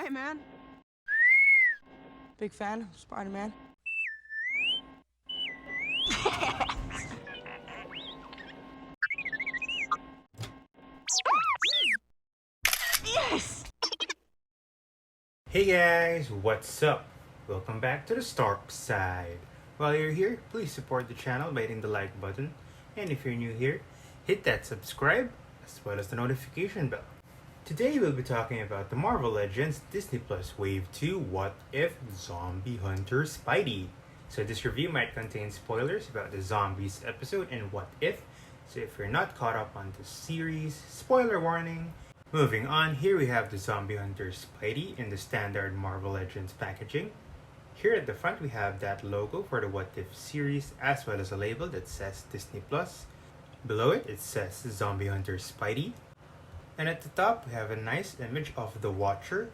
Hey, man. Big fan of Spider-Man. Yes! Hey guys, what's up? Welcome back to the Starkside. While you're here, please support the channel by hitting the like button. And if you're new here, hit that subscribe as well as the notification bell. Today we'll be talking about the Marvel Legends Disney Plus Wave 2 What If Zombie Hunter Spidey. So this review might contain spoilers about the Zombies episode and What If. So if you're not caught up on the series, spoiler warning. Moving on, here we have the Zombie Hunter Spidey in the standard Marvel Legends packaging. Here at the front we have that logo for the What If series as well as a label that says Disney Plus. Below it says Zombie Hunter Spidey. And at the top we have a nice image of the Watcher.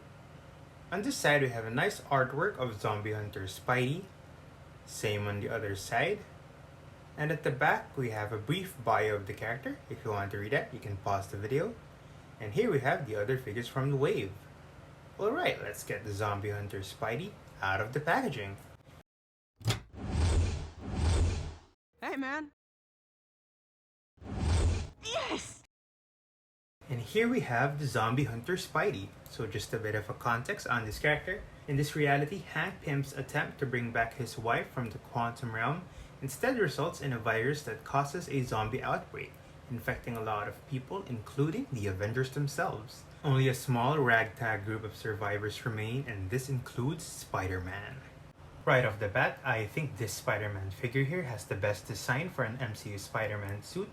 On this side we have a nice artwork of Zombie Hunter Spidey. Same on the other side. And at the back we have a brief bio of the character. If you want to read that, you can pause the video. And here we have the other figures from the wave. Alright, let's get the Zombie Hunter Spidey out of the packaging. Hey, man. Yes! And here we have the Zombie Hunter Spidey. So just a bit of a context on this character. In this reality, Hank Pym's attempt to bring back his wife from the quantum realm instead results in a virus that causes a zombie outbreak, infecting a lot of people, including the Avengers themselves. Only a small ragtag group of survivors remain, and this includes Spider-Man. Right off the bat, I think this Spider-Man figure here has the best design for an MCU Spider-Man suit.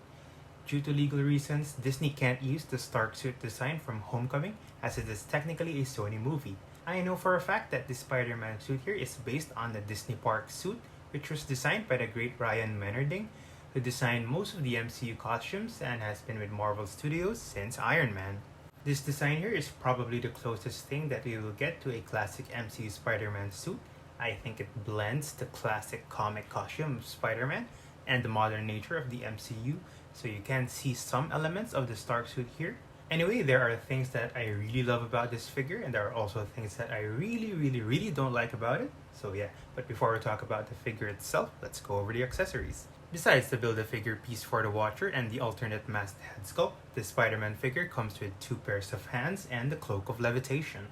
Due to legal reasons, Disney can't use the Stark suit design from Homecoming as it is technically a Sony movie. I know for a fact that this Spider-Man suit here is based on the Disney Park suit, which was designed by the great Ryan Menarding, who designed most of the MCU costumes and has been with Marvel Studios since Iron Man. This design here is probably the closest thing that we will get to a classic MCU Spider-Man suit. I think it blends the classic comic costume of Spider-Man and the modern nature of the MCU, so you can see some elements of the Stark suit here. Anyway, there are things that I really love about this figure, and there are also things that I really don't like about it. So yeah, but before we talk about the figure itself, let's go over the accessories. Besides the Build-A-Figure piece for the Watcher and the alternate masked head sculpt, the Spider-Man figure comes with 2 pairs of hands and the Cloak of Levitation.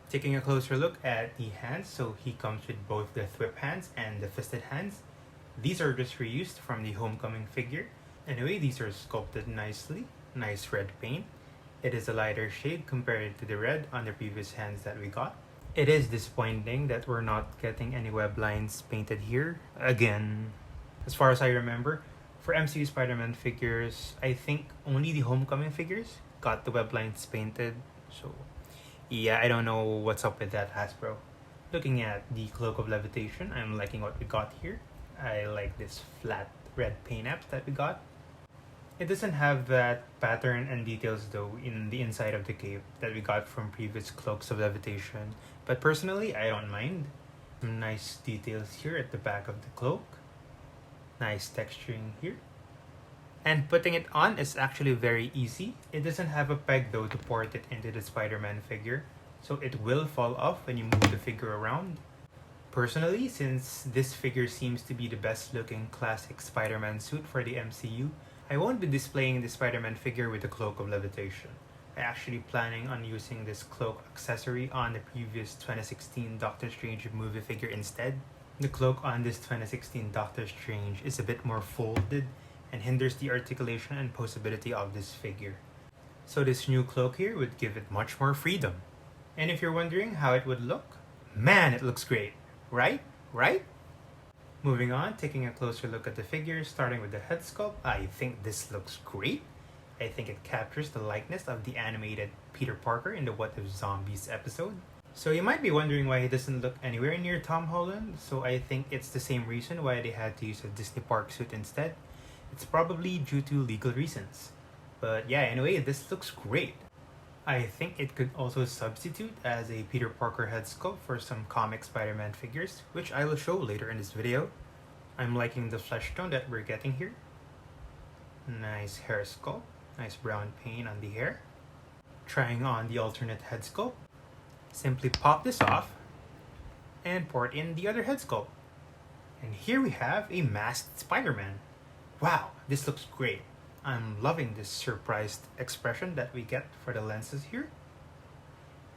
Taking a closer look at the hands, so he comes with both the Thwip hands and the Fisted hands. These are just reused from the Homecoming figure. Anyway, these are sculpted nicely, nice red paint. It is a lighter shade compared to the red on the previous hands that we got. It is disappointing that we're not getting any web lines painted here again. As far as I remember, for MCU Spider-Man figures, I think only the Homecoming figures got the web lines painted. So yeah, I don't know what's up with that, Hasbro. Looking at the Cloak of Levitation, I'm liking what we got here. I like this flat red paint app that we got. It doesn't have that pattern and details though in the inside of the cape that we got from previous Cloaks of Levitation, but personally I don't mind. Some nice details here at the back of the cloak. Nice texturing here. And putting it on is actually very easy. It doesn't have a peg though to port it into the Spider-Man figure, so it will fall off when you move the figure around. Personally, since this figure seems to be the best looking classic Spider-Man suit for the MCU, I won't be displaying the Spider-Man figure with the Cloak of Levitation. I'm actually planning on using this cloak accessory on the previous 2016 Doctor Strange movie figure instead. The cloak on this 2016 Doctor Strange is a bit more folded and hinders the articulation and posability of this figure. So this new cloak here would give it much more freedom. And if you're wondering how it would look, man, it looks great, right? Right? Moving on, taking a closer look at the figure, starting with the head sculpt, I think this looks great. I think it captures the likeness of the animated Peter Parker in the What If Zombies episode. So you might be wondering why he doesn't look anywhere near Tom Holland, so I think it's the same reason why they had to use a Disney Park suit instead. It's probably due to legal reasons. But yeah, anyway, this looks great. I think it could also substitute as a Peter Parker head sculpt for some comic Spider-Man figures, which I will show later in this video. I'm liking the flesh tone that we're getting here. Nice hair sculpt, nice brown paint on the hair. Trying on the alternate head sculpt. Simply pop this off and port in the other head sculpt. And here we have a masked Spider-Man. Wow, this looks great. I'm loving this surprised expression that we get for the lenses here.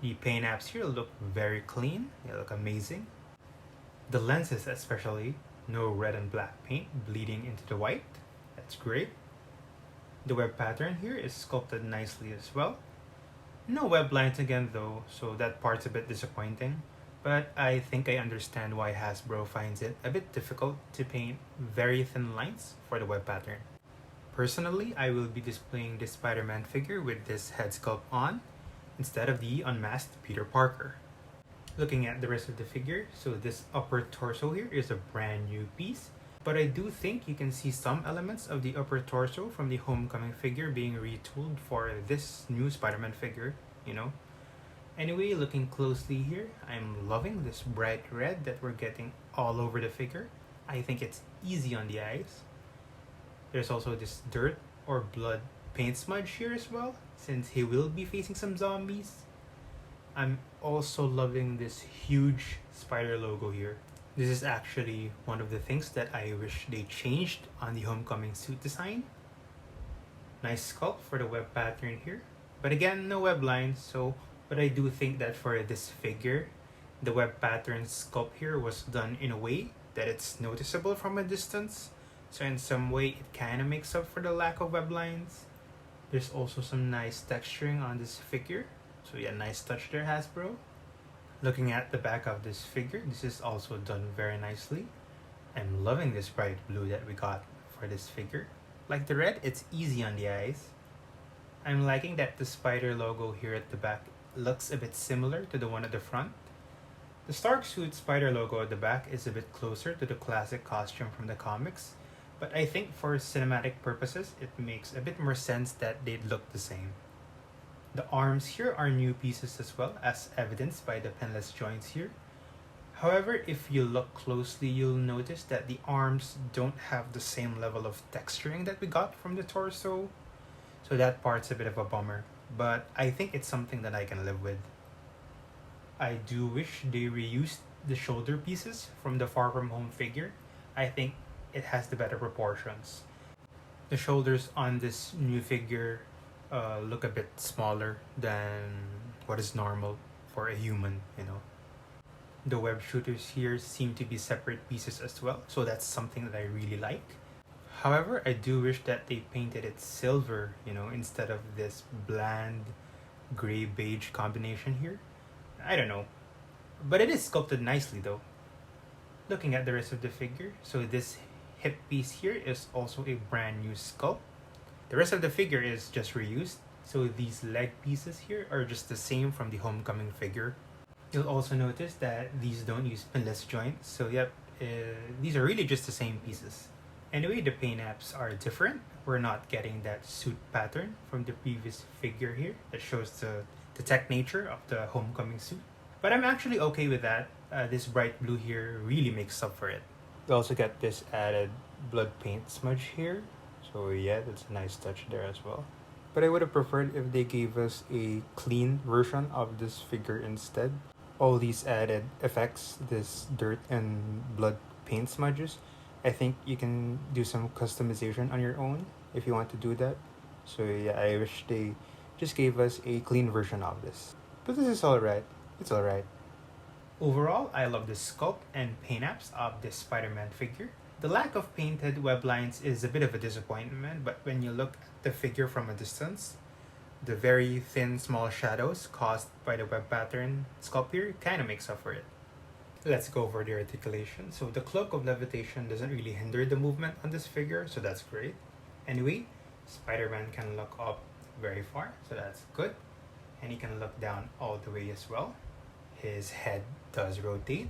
The paint apps here look very clean, they look amazing. The lenses especially, no red and black paint bleeding into the white, that's great. The web pattern here is sculpted nicely as well. No web lines again though, so that part's a bit disappointing. But I think I understand why Hasbro finds it a bit difficult to paint very thin lines for the web pattern. Personally, I will be displaying this Spider-Man figure with this head sculpt on instead of the unmasked Peter Parker. Looking at the rest of the figure, so this upper torso here is a brand new piece, but I do think you can see some elements of the upper torso from the Homecoming figure being retooled for this new Spider-Man figure, you know. Anyway, looking closely here, I'm loving this bright red that we're getting all over the figure. I think it's easy on the eyes. There's also this dirt or blood paint smudge here as well, since he will be facing some zombies. I'm also loving this huge spider logo here. This is actually one of the things that I wish they changed on the Homecoming suit design. Nice sculpt for the web pattern here. But again, no web lines, but I do think that for this figure, the web pattern sculpt here was done in a way that it's noticeable from a distance. So in some way, it kind of makes up for the lack of web lines. There's also some nice texturing on this figure. So yeah, nice touch there, Hasbro. Looking at the back of this figure, this is also done very nicely. I'm loving this bright blue that we got for this figure. Like the red, it's easy on the eyes. I'm liking that the spider logo here at the back looks a bit similar to the one at the front. The Stark suit spider logo at the back is a bit closer to the classic costume from the comics, but I think for cinematic purposes, it makes a bit more sense that they'd look the same. The arms here are new pieces as well, as evidenced by the pinless joints here. However, if you look closely, you'll notice that the arms don't have the same level of texturing that we got from the torso. So that part's a bit of a bummer, but I think it's something that I can live with. I do wish they reused the shoulder pieces from the Far From Home figure. I think it has the better proportions. The shoulders on this new figure look a bit smaller than what is normal for a human, you know. The web shooters here seem to be separate pieces as well, so that's something that I really like. However, I do wish that they painted it silver, you know, instead of this bland gray beige combination here. I don't know, but it is sculpted nicely though. Looking at the rest of the figure, so this hip piece here is also a brand new sculpt. The rest of the figure is just reused, so these leg pieces here are just the same from the Homecoming figure. You'll also notice that these don't use pinless joints, so yep, these are really just the same pieces. Anyway, the paint apps are different. We're not getting that suit pattern from the previous figure here that shows the tech nature of the Homecoming suit. But I'm actually okay with that. This bright blue here really makes up for it. We also get this added blood paint smudge here. So yeah, that's a nice touch there as well. But I would have preferred if they gave us a clean version of this figure instead. All these added effects, this dirt and blood paint smudges, I think you can do some customization on your own if you want to do that. So yeah, I wish they just gave us a clean version of this. But this is alright. It's alright. Overall, I love the sculpt and paint apps of this Spider-Man figure. The lack of painted web lines is a bit of a disappointment, but when you look at the figure from a distance, the very thin small shadows caused by the web pattern sculpt here kind of makes up for it. Let's go over the articulation. So the cloak of levitation doesn't really hinder the movement on this figure, so that's great. Anyway, Spider-Man can look up very far, so that's good. And he can look down all the way as well. His head does rotate.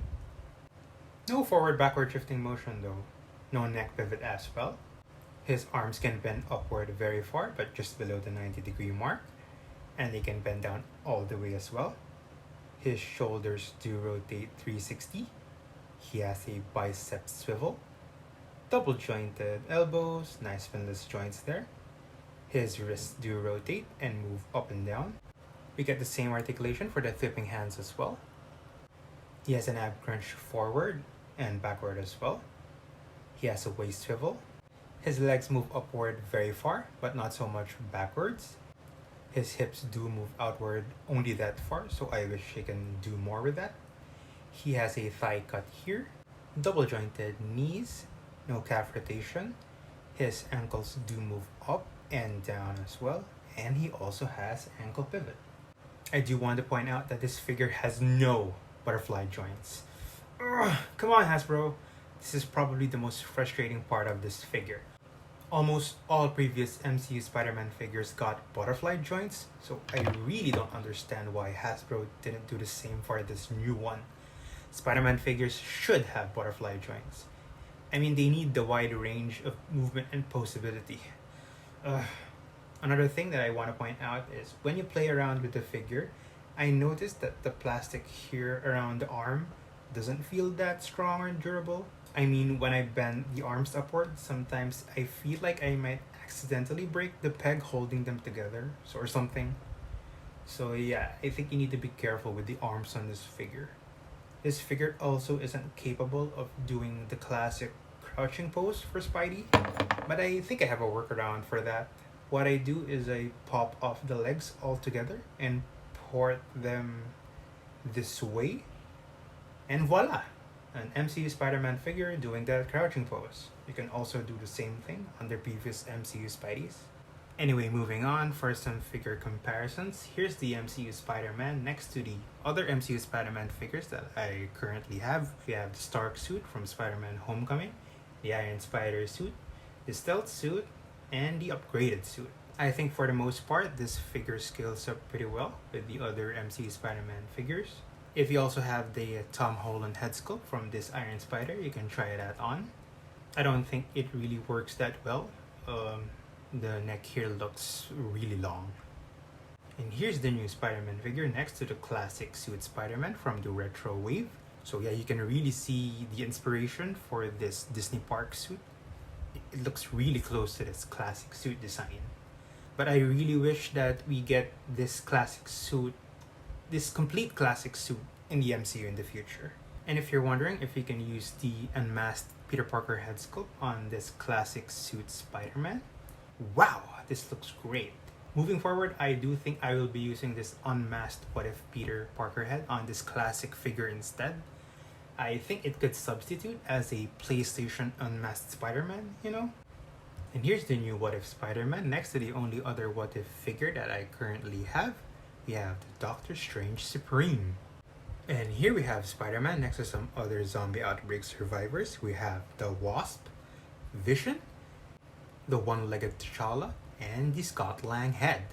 No forward-backward shifting motion though. No neck pivot as well. His arms can bend upward very far, but just below the 90-degree mark. And they can bend down all the way as well. His shoulders do rotate 360. He has a bicep swivel. Double jointed elbows, nice pinless joints there. His wrists do rotate and move up and down. We get the same articulation for the flipping hands as well. He has an ab crunch forward and backward as well. He has a waist swivel. His legs move upward very far, but not so much backwards. His hips do move outward only that far, so I wish he can do more with that. He has a thigh cut here, double jointed knees, no calf rotation. His ankles do move up and down as well, and he also has ankle pivot. I do want to point out that this figure has no butterfly joints. Ugh, come on, Hasbro. This is probably the most frustrating part of this figure. Almost all previous MCU Spider-Man figures got butterfly joints, so I really don't understand why Hasbro didn't do the same for this new one. Spider-Man figures should have butterfly joints. I mean, they need the wide range of movement and posability. Another thing that I want to point out is when you play around with the figure, I noticed that the plastic here around the arm doesn't feel that strong or durable. I mean, when I bend the arms upward, sometimes I feel like I might accidentally break the peg holding them together or something. So yeah, I think you need to be careful with the arms on this figure. This figure also isn't capable of doing the classic crouching pose for Spidey, but I think I have a workaround for that. What I do is I pop off the legs altogether and port them this way, and voila! An MCU Spider-Man figure doing that crouching pose. You can also do the same thing on the previous MCU Spideys. Anyway, moving on, for some figure comparisons, here's the MCU Spider-Man next to the other MCU Spider-Man figures that I currently have. We have the Stark suit from Spider-Man Homecoming, the Iron Spider suit, the Stealth suit, and the upgraded suit. I think for the most part, this figure scales up pretty well with the other MCU Spider-Man figures. If you also have the Tom Holland head sculpt from this Iron Spider, you can try that on. I don't think it really works that well. The neck here looks really long. And here's the new Spider-Man figure next to the classic suit Spider-Man from the retro wave. So yeah, you can really see the inspiration for this Disney Park suit. It looks really close to this classic suit design. But I really wish that we get this classic suit, this complete classic suit in the MCU in the future. And if you're wondering if you can use the unmasked Peter Parker head sculpt on this classic suit Spider-Man, wow, this looks great. Moving forward, I do think I will be using this unmasked What If Peter Parker head on this classic figure instead. I think it could substitute as a PlayStation unmasked Spider-Man, you know? And here's the new What If Spider-Man next to the only other What If figure that I currently have. We have the Doctor Strange Supreme. And here we have Spider-Man next to some other zombie outbreak survivors. We have the Wasp, Vision, the one-legged T'Challa, and the Scott Lang head.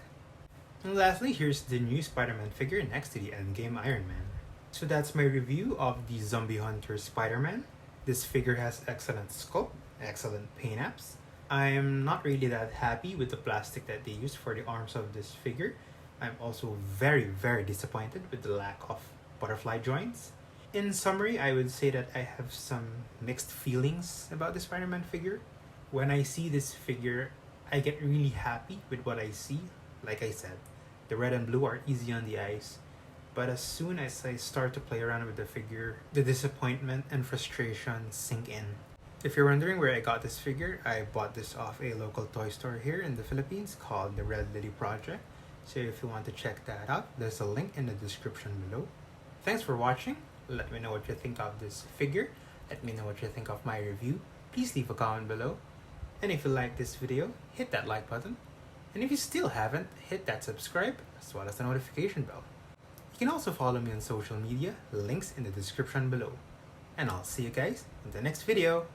And lastly, here's the new Spider-Man figure next to the Endgame Iron Man. So that's my review of the Zombie Hunter Spider-Man. This figure has excellent sculpt, excellent paint apps. I am not really that happy with the plastic that they used for the arms of this figure. I'm also very, very disappointed with the lack of butterfly joints. In summary, I would say that I have some mixed feelings about the Spider-Man figure. When I see this figure, I get really happy with what I see. Like I said, the red and blue are easy on the eyes. But as soon as I start to play around with the figure, the disappointment and frustration sink in. If you're wondering where I got this figure, I bought this off a local toy store here in the Philippines called the Red Lily Project. So if you want to check that out, there's a link in the description below. Thanks for watching. Let me know what you think of this figure. Let me know what you think of my review. Please leave a comment below. And if you like this video, hit that like button. And if you still haven't, hit that subscribe as well as the notification bell. You can also follow me on social media, links in the description below. And I'll see you guys in the next video.